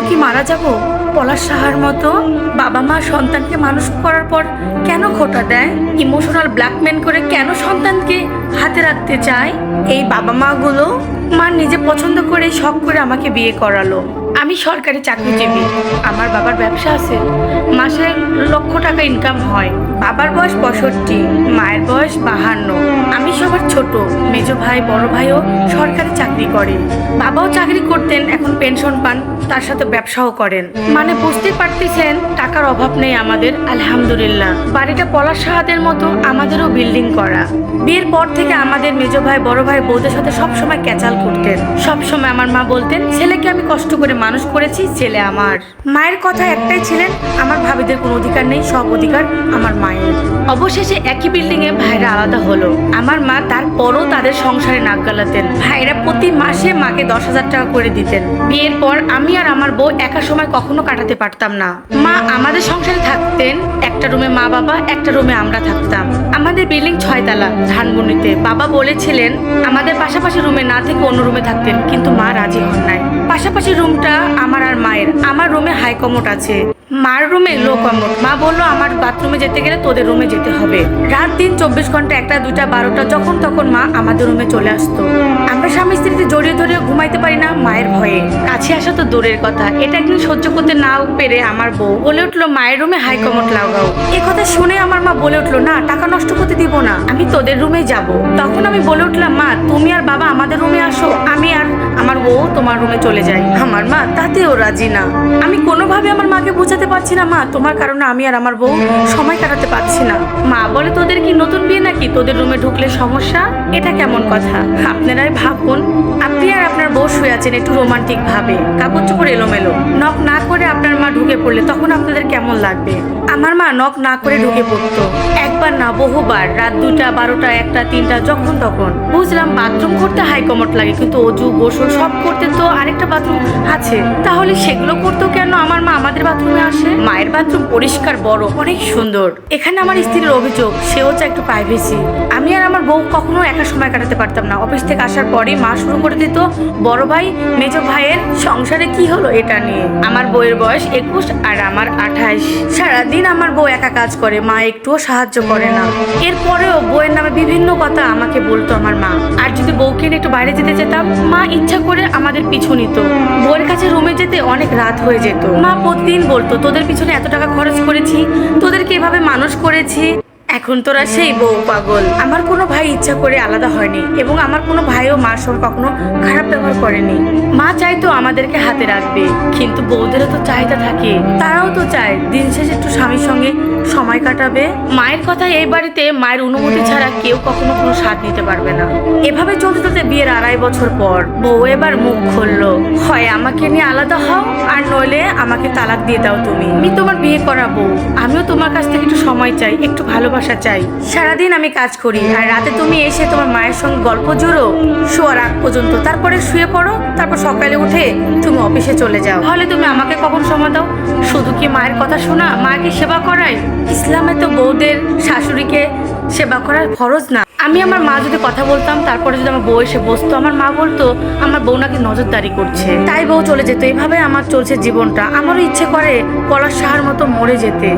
কি মারা যাব পলাশ সাহার মতো? বাবা মা সন্তানকে মানুষ করার পর কেন খোঁটা দেয়? ইমোশনাল ব্ল্যাকমেল করে কেন সন্তানকে হাতে রাখতে চায়? এই বাবা মা গুলো মা নিজে পছন্দ করে শখ করে আমাকে বিয়ে করালো। আমি সরকারি চাকরিজীবী, আমার বাবার ব্যবসা আছে, মাসে লক্ষ টাকা ইনকাম হয়। বাবার বয়স 65, মায়ের বয়স 52। আমি সবার ছোট, মেজো ভাই বড় ভাইও সরকারি চাকরি করে। বাবাও চাকরি করতেন, এখন পেনশন পান, তার সাথে ব্যবসাও করেন। মানে বুঝতে পারতেছেন টাকার অভাব নেই আমাদের, আলহামদুলিল্লাহ। বাড়িটা পলাশ সাহাদের মতো আমাদেরও বিল্ডিং করা। বিয়ের পর থেকে আমাদের মেজো ভাই বড় ভাই বউদের সাথে সবসময় ক্যাচাল করতেন। সবসময় আমার মা বলতেন, ছেলেকে আমি কষ্ট করে মানুষ করেছি, ছেলে আমার। মায়ের কথা একটাই ছিলেন, আমার ভাবিদের কোনো অধিকার নেই, সব অধিকার আমার মায়ের। অবশেষে একই বিল্ডিং এ ভাইরা আলাদা হলো। আমার মা তারপরও তাদের সংসারে নাক গালাতেন। ভাইরা প্রতি মাসে মাকে 10,000 টাকা করে দিতেন। বিয়ের পর আমি আর আমার বউ একা সময় কখনো কাটাতে পারতাম না। মা আমাদের সংসারে থাকতেন, একটা রুমে মা বাবা, একটা রুমে আমরা থাকতাম। আমাদের বিল্ডিং 6 তলা, ধানবনিতে। বাবা বলেছিলেন আমাদের পাশাপাশি রুমে না থেকে অন্য রুমে থাকতেন, কিন্তু মা রাজি হন নাই। পাশাপাশি রুমটা আমার আর মায়ের। আমার রুমে হাই কমোড আছে, মার রুমে লো কমোড। মা বললো আমার বাথরুমে যেতে গেলে তোদের রুমে যেতে হবে। রাত দিন 24 ঘন্টা, 1টা 2টা 12টা যখন তখন মা আমাদের রুমে চলে আসতো। আমরা স্বামী স্ত্রীতে জড়িয়ে ধরেও ঘুমাইতে পারি না মায়ের ভয়ে। কাছে আসা তো দূরের কথা, এটা একদিন সহ্য করতে না পেরে আমার বউ বলে উঠলো মায়ের রুমে হাই কমোড লাগাও। এ কথা শুনে আমার মা বলে উঠলো, না, টাকা নষ্ট করতে দিব না, আমি তোদের রুমে যাব। তখন আমি বলে উঠলাম, মা তুমি আর বাবা আমাদের রুমে আসো, আমি আর আমার বউ তোমার রুমে চলে যাই। আমার মা তাতেও রাজি না। আমি কোনোভাবে আমার মাকে বোঝাতে পারছি না, মা তোমার কারণে আমি আর আমার বউ সময় কাটাতে পারছি না। মা বলে, তোদের কি নতুন বিয়ে নাকি, তোদের রুমে ঢুকলে সমস্যা? এটা কেমন কথা? আপনারাই ভাবুন, আপনি আর আপনার বউ শুয়ে আছেন একটু রোমান্টিক ভাবে, কাপড় চোপড় এলোমেলো, নক না করে আপনার মা ঢুকে পড়লে তখন আপনাদের কেমন লাগবে? আমার মা নক না করে ঢুকে পড়তো, একবার না বহুবার। রাত 2টা 12টা 1টা 3টা যখন তখন। বুঝলাম বাথরুম করতে হাই কমোড লাগে, কিন্তু অজু গোসল সব করতে তো আরেকটা বাথরুম আছে, তাহলে সেগুলো করতেও কেন আমার মা আমাদের বাথরুমে আসে? মায়ের বাথরুম পরিষ্কার, বড়, অনেক সুন্দর। এখানে আমার স্ত্রীর অভিযোগ, সেও চায় একটু প্রাইভেসি। আমি আর আমার বউ কখনো একা সময় কাটাতে পারতাম না। অফিস থেকে আসার পরই মা শুরু করে দিত বড় ভাই মেজো ভাইয়ের সংসারে কি হলো এটা নিয়ে। আমার বউয়ের বয়স 21 আর আমার 28। সারাদিন আমার বউ একা কাজ করে, মা একটুও সাহায্য করে না। এরপরেও বউয়ের নামে বিভিন্ন কথা আমাকে বলতো আমার মা। আর যদি বউকে নিয়ে একটু বাইরে যেতে যেতাম, মা ইচ্ছা করে আমাদের পিছু নিত। বউয়ের কাছে রুমে যেতে অনেক রাত হয়ে যেত। মা প্রতিদিন বলতো, তোদের পিছনে এত টাকা খরচ করেছি, তোদেরকে এভাবে মানুষ করেছি, এখন তোরা সেই বউ পাগল। আমার কোনো ভাই ইচ্ছা করে আলাদা হয়নি, এবং আমার কোনো ভাইও মার সঙ্গে কখনো খারাপ ব্যবহার করেনি। মা চাইতো আমাদেরকে হাতে রাখবে, কিন্তু বউদেরও তো চাহিদা থাকে, তারাও তো চায় দিন শেষে একটু স্বামীর সঙ্গে সময় কাটাবে। মায়ের কথা, এই বাড়িতে মায়ের অনুমতি ছাড়া কেউ কখনো কোনো স্বাদ নিতে পারবে না। এভাবে চলতে চলতে বিয়ের 2.5 বছর পর বউ এবার মুখ খুললো, হয় আমাকে নিয়ে আলাদা হও, আর নইলে আমাকে তালাক দিয়ে দাও তুমি। আমি তোমার বিয়ে করা বউ, আমিও তোমার কাছ থেকে একটু সময় চাই, একটু ভালোবাসা চাই। সারাদিন আমি কাজ করি, আর রাতে তুমি এসে তোমার মায়ের সঙ্গে গল্প জুড়ো শোয়ার আগ পর্যন্ত, তারপরে শুয়ে পড়ো, তারপর সকালে উঠে তুমি অফিসে চলে যাও। তাহলে তুমি আমাকে কখন সময় দাও? শুধু কি মায়ের কথা শোনা, মাকে সেবা করাই? ইসলামে তো বউদের শাশুড়িকে সেবা করার ফরজ না। আমি আমার মা যদি কথা বলতাম, তারপরে যদি আমার বউ এসে বসতো, আমার মা বলতো আমার বউ নাকি নজরদারি করছে, তাই বউ চলে যেত। এভাবে আমার চলছে জীবনটা। আমারও ইচ্ছে করে পলাশ সাহার মতো মরে যেতে।